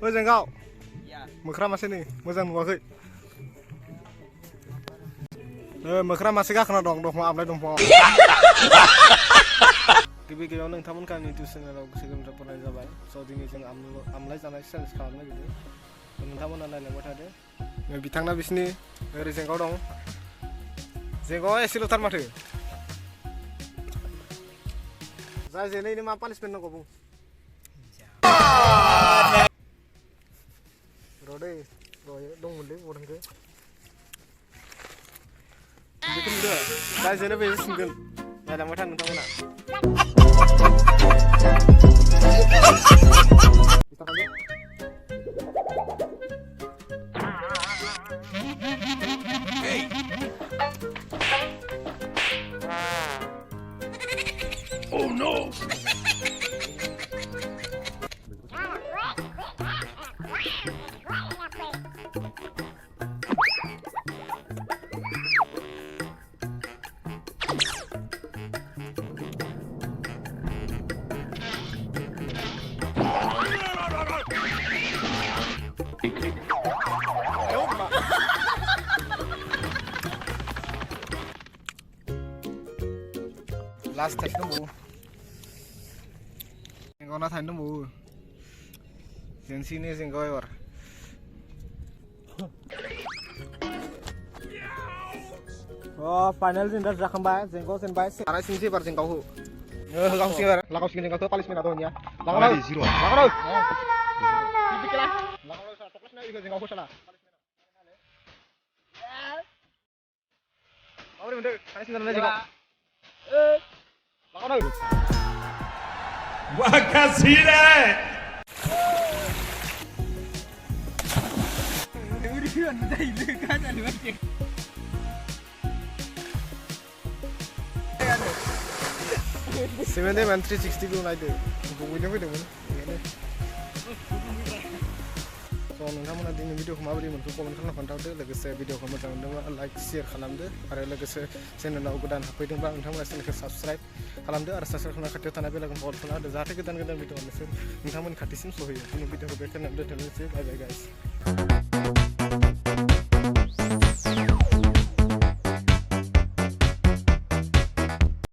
Mwjang. Iya. Mwnkw masih nih, mwjang nuwakhै. Mwnkw masih gak kena dong mau amlay dong po. गिबियावनो नोंथांमोनखौ आंनि इउटिउब चेनेलाव गोसो गोरबोनिफ्राय बरायनाय जाबाय। स' दिनै जों आमलाय जानाय चेलेन्ज खालामनो नागिरदों। नोंथांमोना नायलांबाय थादो। बिथांना बिसिनि ओरै जेंगाव दं। जेंगावा एसेल'थार माथो। जाय जेनैनो मा पानिशमेन्ट नांगौ बुं। र'दै दंमोनलै गथांखो। बेखौ नुदो जाय जेनो बेसो सिनगोन। नायलांबाय था नोंथांमोना। Oh no! Last test dong bu. Jengkau na thain dong bu. Yang sini jengkau war. Oh, final sudah jakambai, jengkau senbai. Arah sini sih bar jengkau hu. Langsung sih bar, langsung sih jengkau tu punishment atau nya. Langsung lagi zero. Langsung. Tipik lah. Langsung salah. Fokus na juga jengkau hu salah. Apa ni benda? Punishment na jengkau. Makasih deh. Sebenarnya man 360 belum ada. Bukunya pun dengan. So नोंथांमोना दिनै भिडिअखौ माबोरै मोनखो कमेन्ट खालामना खोन्थाहरदो लोगोसे भिडिअखौ मोजां मोनदोंबा लाइक शेयार खालामदो आरो लोगोसे चेनेलाव गोदान हाबफैदोंबा नोंथांमोना चेनेलखौ साबस्क्राइब खालामदो आरो साबस्क्राइब खालामना खाथियाव थानाय बेल आइकनखौ अल खालामना होदो जाहाथे गोदान भिडिअ नोंसोर नोंथांमोननि खाथिसिम सहैयो दिनै भिडिअखौ बेखिनियावनो दोनथ'नोसै बाय बाय गाइस